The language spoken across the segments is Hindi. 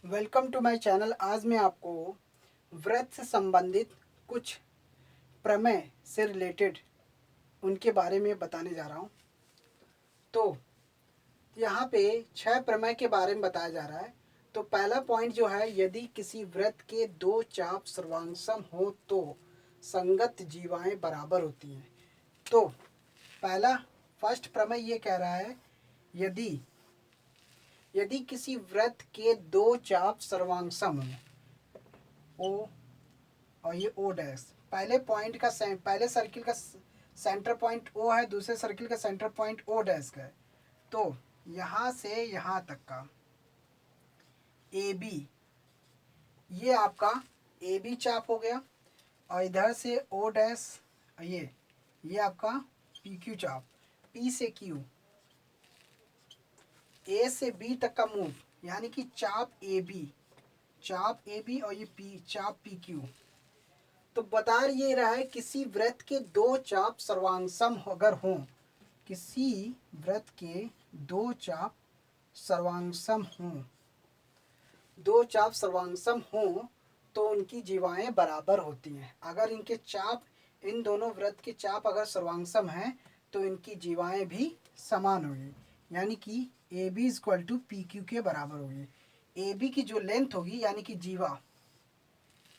Welcome to my channel. आज मैं आपको व्रत से संबंधित कुछ प्रमेय से रिलेटेड उनके बारे में बताने जा रहा हूँ। तो यहाँ पे 6 प्रमेय के बारे में बताया जा रहा है। तो पहला पॉइंट जो है, यदि किसी व्रत के 2 चाप सर्वांगसम हो तो संगत जीवाएं बराबर होती हैं। तो पहला फर्स्ट प्रमेय ये कह रहा है, यदि यदि किसी व्रत के 2 चाप सर्वांगसम हो, ओ और ये ओ डैश, पहले पॉइंट का पहले सर्किल का सेंटर पॉइंट ओ है, दूसरे सर्किल का सेंटर पॉइंट ओ डैश का है। तो यहाँ से यहाँ तक का ए बी, ये आपका ए बी चाप हो गया। और इधर से ओ डैश, ये आपका पी क्यू चाप, पी से क्यू, ए से बी तक का मूव, यानी कि चाप ए बी और ये पी चाप पी क्यू। तो बता ये रहा है, किसी व्रत के 2 चाप सर्वांगसम अगर हों, किसी व्रत के 2 चाप सर्वांगसम हों, 2 चाप सर्वांगसम हों तो उनकी जीवाएं बराबर होती हैं। अगर इनके चाप, इन दोनों व्रत के चाप अगर सर्वांगसम हैं तो इनकी जीवाएं भी समान होगी, यानी कि A B equal to P Q के बराबर होगी। ए बी की जो लेंथ होगी यानी कि जीवा,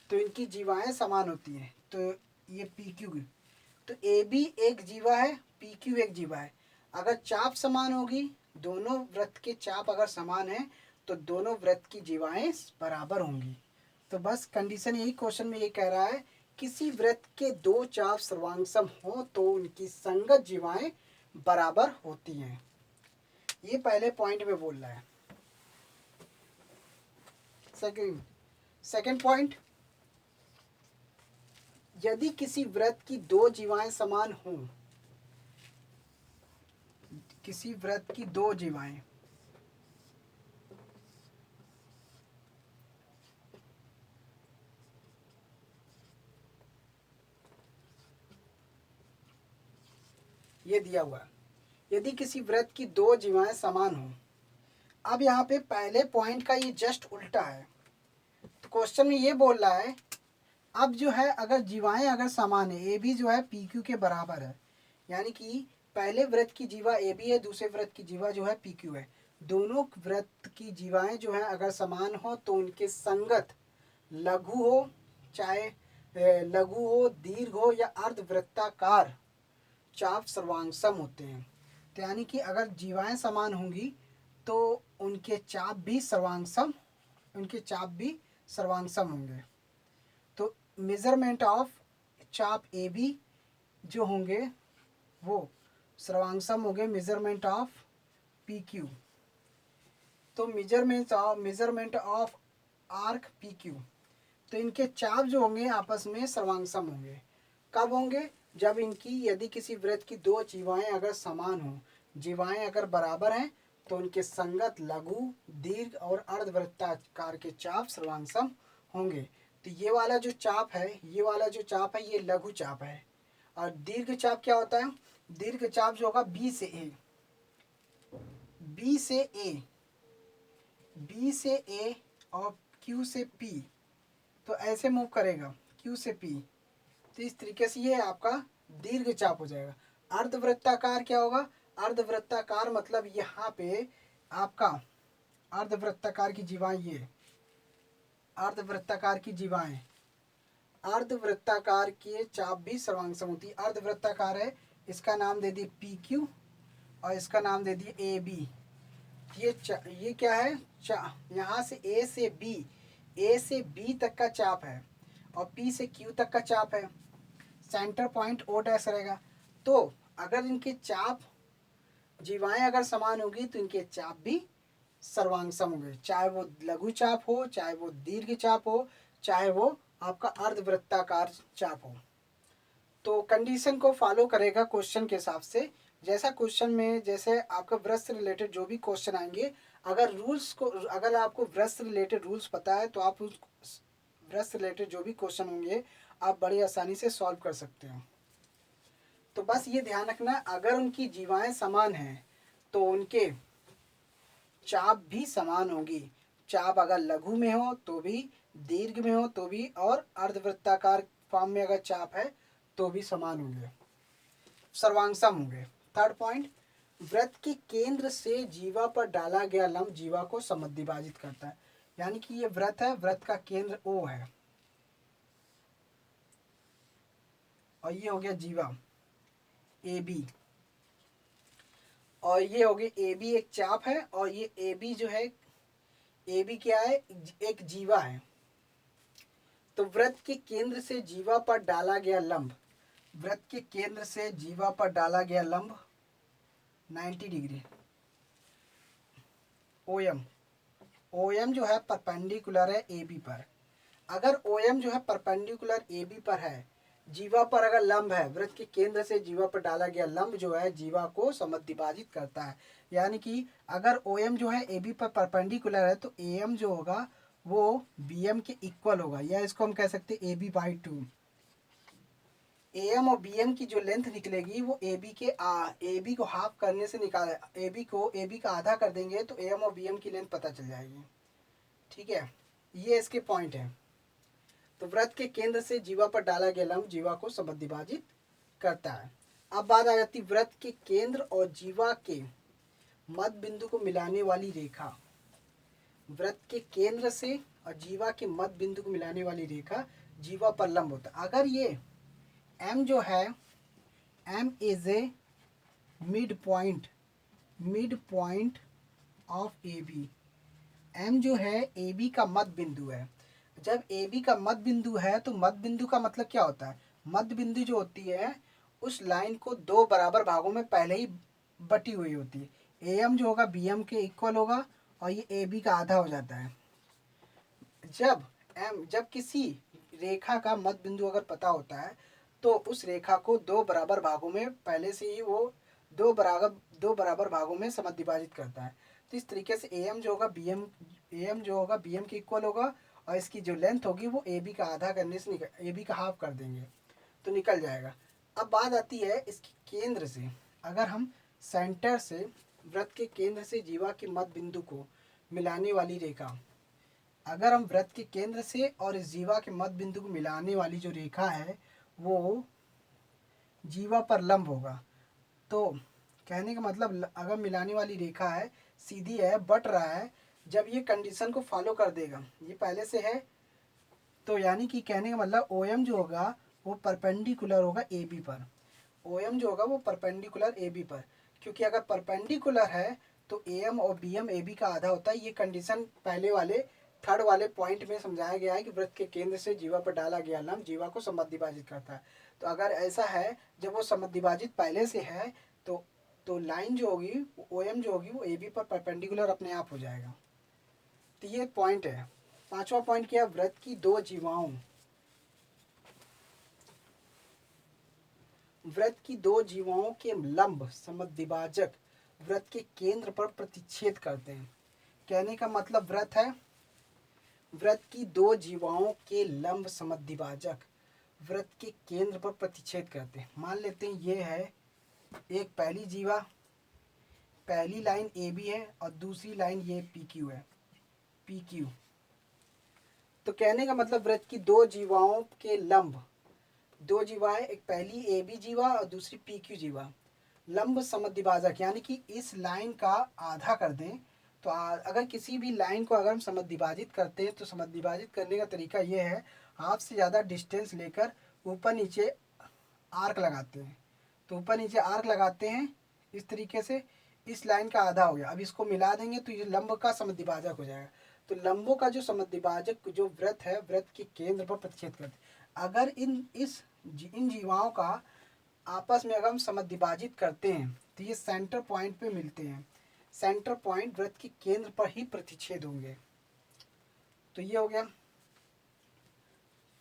तो इनकी जीवाएं समान होती हैं। तो ये पी क्यू, तो ए बी एक जीवा है, पी क्यू एक जीवा है। अगर चाप समान होगी, दोनों व्रत के चाप अगर समान है तो दोनों व्रत की जीवाएं बराबर होंगी। तो बस कंडीशन यही क्वेश्चन में ये कह रहा है, किसी व्रत के 2 चाप सर्वांगसम हो तो उनकी संगत जीवाएं बराबर होती हैं। ये पहले पॉइंट में बोल रहा है। सेकंड पॉइंट, यदि किसी व्रत की 2 जीवाएं समान हों, किसी व्रत की 2 जीवाएं, ये दिया हुआ है, यदि किसी व्रत की 2 जीवाएं समान हों। अब यहाँ पे पहले पॉइंट का ये जस्ट उल्टा है। तो क्वेश्चन में ये बोल रहा है, अब जो है अगर जीवाएं अगर समान है, ए बी जो है पी क्यू के बराबर है, यानी कि पहले व्रत की जीवा ए बी है, दूसरे व्रत की जीवा जो है पी क्यू है। दोनों व्रत की जीवाएं जो है अगर समान हो तो उनके संगत लघु हो, चाहे लघु हो, दीर्घ हो या अर्धवृत्ताकार चाप सर्वांगसम होते हैं। तो यानी कि अगर जीवाएं समान होंगी तो उनके चाप भी सर्वांगसम होंगे। तो मेजरमेंट ऑफ चाप ए बी जो होंगे वो सर्वांगसम होंगे मेजरमेंट ऑफ पी क्यू। तो measurement of arc P Q, तो इनके चाप जो होंगे आपस में सर्वांगसम होंगे। कब होंगे? जब इनकी, यदि किसी व्रत की 2 जीवाएं अगर समान हों, जीवाएं अगर बराबर हैं तो उनके संगत लघु, दीर्घ और अर्धवृत्ताकार के चाप सर्वांगसम होंगे। तो ये वाला जो चाप है, ये लघु चाप है। और दीर्घ चाप क्या होता है? दीर्घ चाप जो होगा बी से ए, बी से ए, बी से ए और क्यू से पी, तो ऐसे मूव करेगा क्यू से पी। तो इस तरीके से ये आपका दीर्घ चाप हो जाएगा। अर्धवृत्ताकार क्या होगा? अर्धवृत्ताकार मतलब यहाँ पे आपका अर्धवृत्ताकार की जीवाएं, ये अर्धवृत्ताकार की जीवाएं, अर्धवृत्ताकार की चाप भी सर्वांगसम होती है। अर्धवृत्ताकार है, इसका नाम दे दिए पी क्यू और इसका नाम दे दिए ए बी। ये क्या है? यहाँ से ए से बी तक का चाप है और पी से क्यू तक का चाप है। सेंटर पॉइंट ओ डैश रहेगा। तो अगर इनके चाप, जीवाएं अगर समान होगी तो इनके चाप भी सर्वांगसम होंगे, चाहे वो लघु चाप हो, चाहे वो दीर्घ चाप हो, चाहे वो आपका अर्धवृत्ताकार चाप हो। तो कंडीशन को फॉलो करेगा क्वेश्चन के हिसाब से। जैसा क्वेश्चन में, जैसे आपका व्रत से रिलेटेड जो भी क्वेश्चन आएंगे, अगर आपको व्रत से रिलेटेड रूल्स पता है तो आप उस व्रत से रिलेटेड जो भी क्वेश्चन होंगे आप बड़ी आसानी से सॉल्व कर सकते हो। तो बस ये ध्यान रखना, अगर उनकी जीवाएं समान हैं तो उनके चाप भी समान होगी। चाप अगर लघु में हो तो भी, दीर्घ में हो तो भी, और अर्धवृत्ताकार फॉर्म में अगर चाप है तो भी समान होंगे, सर्वांगसम होंगे। थर्ड पॉइंट, वृत्त के केंद्र से जीवा पर डाला गया लंब जीवा को समद्विभाजित करता है। यानी कि ये वृत्त है, वृत्त का केंद्र O है और ये हो गया जीवा AB, और ये हो गया AB एक चाप है, और ये AB जो है, AB क्या है, एक जीवा है। तो वृत्त के केंद्र से जीवा पर डाला गया लंब, वृत्त के केंद्र से जीवा पर डाला गया लंब 90 डिग्री OM, OM जो है परपेंडिकुलर है AB पर। अगर OM जो है परपेंडिकुलर AB पर है, जीवा पर अगर लंब है, वृत्त के केंद्र से जीवा पर डाला गया लंब जो है जीवा को समद्विभाजित करता है। यानी कि अगर OM जो है AB पर परपेंडिकुलर है तो AM जो होगा वो BM के इक्वल होगा, या इसको हम कह सकते हैं AB/2। AM और BM की जो लेंथ निकलेगी वो AB को हाफ करने से निकाल, AB का आधा कर देंगे तो AM और BM की लेंथ पता चल जाएगी। ठीक है, ये इसके पॉइंट है। तो वृत्त के केंद्र से जीवा पर डाला गया लंब जीवा को समद्विभाजित करता है। अब बात आ जाती वृत्त के केंद्र और जीवा के मध्य बिंदु को मिलाने वाली रेखा। वृत्त के केंद्र से और जीवा के मध्य बिंदु को मिलाने वाली रेखा जीवा पर लंब होता है। अगर ये M जो है, M is a mid point of AB, M जो है AB का मध्य बिंदु है। जब AB का मध्य बिंदु है तो मध्य बिंदु का मतलब क्या होता है, मध्य बिंदु जो होती है उस लाइन को दो बराबर भागों में पहले ही बटी हुई होती है। AM जो होगा BM के इक्वल होगा और ये AB का आधा हो जाता है। जब किसी रेखा का मध्य बिंदु अगर पता होता है तो उस रेखा को दो बराबर भागों में पहले से ही वो दो बराबर भागों में समद्विभाजित करता है। तो इस तरीके से AM जो होगा BM के इक्वल होगा, और इसकी जो लेंथ होगी वो AB का आधा करने से AB का हाफ कर देंगे तो निकल जाएगा। अब बात आती है इसके केंद्र से। अगर हम सेंटर से, वृत्त के केंद्र से जीवा के मध्य बिंदु को मिलाने वाली रेखा, अगर हम वृत्त के केंद्र से और इस जीवा के मध्य बिंदु को मिलाने वाली जो रेखा है वो जीवा पर लंब होगा, तो कहने का मतलब अगर मिलाने वाली रेखा है, सीधी है, बट रहा है, जब ये कंडीशन को फॉलो कर देगा, ये पहले से है, तो यानी कि कहने का मतलब OM जो होगा वो परपेंडिकुलर होगा AB पर। OM जो होगा वो परपेंडिकुलर AB पर, क्योंकि अगर परपेंडिकुलर है तो AM और BM AB का आधा होता है। ये कंडीशन पहले वाले थर्ड वाले पॉइंट में समझाया गया है कि वृत्त के केंद्र से जीवा पर डाला गया लंब जीवा को समद्विभाजित करता है। तो अगर ऐसा है, जब वो समद्विभाजित पहले से है तो लाइन जो होगी OM जो होगी वो AB पर परपेंडिकुलर अपने आप हो जाएगा। तो ये पॉइंट है। पांचवा पॉइंट क्या, वृत्त की दो जीवाओं, वृत्त की दो जीवाओं के लंब समद्विभाजक वृत्त के केंद्र पर प्रतिच्छेद करते हैं। कहने का मतलब वृत्त है, वृत्त की दो जीवाओं के लंब समद्विभाजक वृत्त के केंद्र पर प्रतिच्छेद करते हैं। मान लेते हैं ये है एक पहली जीवा, पहली लाइन AB है और दूसरी लाइन ये PQ है, PQ। तो कहने का मतलब वृत्त की दो जीवाओं के लंब, दो जीवाएं, एक पहली AB जीवा और दूसरी PQ जीवा, लंब समद्विभाजक, यानी कि इस लाइन का आधा कर दें। तो अगर किसी भी लाइन को अगर हम समद्विभाजित करते हैं तो समद्विभाजित करने का तरीका ये है, हाफ से ज़्यादा डिस्टेंस लेकर ऊपर नीचे आर्क लगाते हैं। तो ऊपर नीचे आर्क लगाते हैं इस तरीके से, इस लाइन का आधा हो गया। अब इसको मिला देंगे तो ये लंब का समद्विभाजक हो जाएगा। तो लंबों का जो समद्विभाजक जो वृत्त है, वृत्त के केंद्र पर प्रतिच्छेद करते हैं। अगर इन जीवाओं का आपस में अगर हम समद्विभाजित करते हैं तो ये सेंटर पॉइंट पे मिलते हैं। सेंटर पॉइंट वृत्त के केंद्र पर ही प्रतिच्छेद होंगे। तो ये हो गया।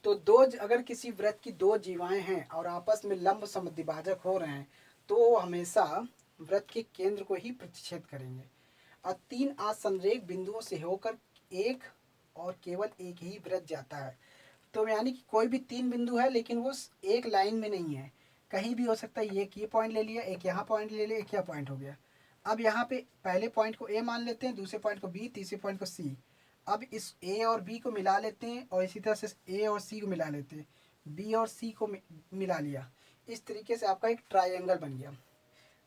तो अगर किसी वृत्त की दो जीवाएं हैं और आपस में लंब समद्विभाजक हो रहे हैं तो वो हमेशा वृत्त के केंद्र को ही प्रतिच्छेद करेंगे। और तीन आसंरेख बिंदुओं से होकर एक और केवल एक ही वृत्त जाता है। तो यानी कि कोई भी तीन बिंदु है लेकिन वो एक लाइन में नहीं है, कहीं भी हो सकता है। एक ये पॉइंट ले लिया, एक यहाँ पॉइंट ले लिया, एक यहाँ पॉइंट हो गया। अब यहाँ पे पहले पॉइंट को A मान लेते हैं, दूसरे पॉइंट को B, तीसरे पॉइंट को C। अब इस ए और बी को मिला लेते हैं और इसी तरह से ए और सी को मिला लेते हैं, बी और सी को मिला लिया। इस तरीके से आपका एक ट्रायंगल बन गया।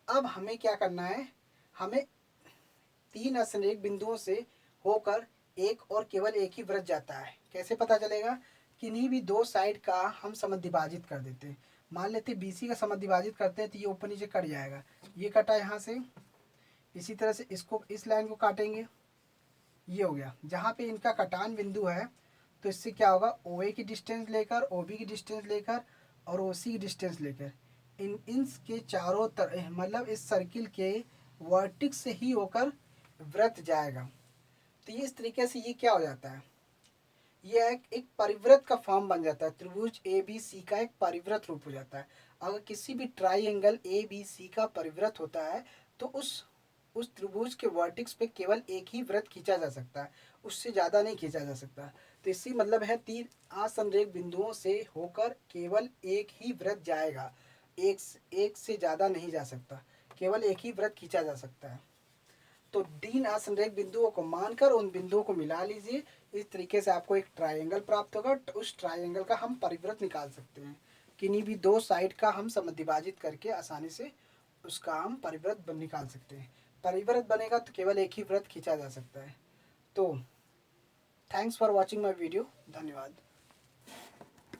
अब हमें क्या करना है, हमें तीन असंरेख बिंदुओं से होकर एक और केवल एक ही वृत्त जाता है। कैसे पता चलेगा, किन्हीं भी दो साइड का हम समद्विभाजित कर देते हैं। मान लेते हैं बीसी का समद्विभाजित करते हैं तो ये ऊपर नीचे कट जाएगा, ये कटा यहाँ से, इसी तरह से इसको, इस लाइन को काटेंगे, ये हो गया। जहाँ पे इनका कटान बिंदु है तो इससे क्या होगा, ओ ए की डिस्टेंस लेकर, ओ बी की डिस्टेंस लेकर और ओ सी की डिस्टेंस लेकर इन के चारों तरफ, मतलब इस सर्किल के वर्टिक्स से ही होकर वृत्त जाएगा। तो ये इस तरीके से ये क्या हो जाता है, ये एक परिवृत्त का फॉर्म बन जाता है। त्रिभुज ए बी सी का एक परिवृत्त रूप हो जाता है। अगर किसी भी ट्राइंगल ए बी सी का परिवृत्त होता है तो उस त्रिभुज के वर्टिक्स पे केवल एक ही वृत्त खींचा जा सकता है, उससे ज़्यादा नहीं खींचा जा सकता। तो इसी मतलब है तीन असंरेख बिंदुओं से होकर केवल एक ही वृत्त जाएगा, एक से ज़्यादा नहीं जा सकता, केवल एक ही वृत्त खींचा जा सकता है। तो तीन असंरेख बिंदुओं को मानकर उन बिंदुओं को मिला लीजिए। इस तरीके से आपको एक ट्रायंगल प्राप्त होगा। उस ट्रायंगल का हम परिवृत्त निकाल सकते हैं। किन्हीं भी दो साइड का हम समद्विभाजित करके आसानी से उसका हम परिवृत्त निकाल सकते हैं। परिवृत्त बनेगा तो केवल एक ही वृत्त खींचा जा सकता है। तो thanks for watching my video. धन्यवाद।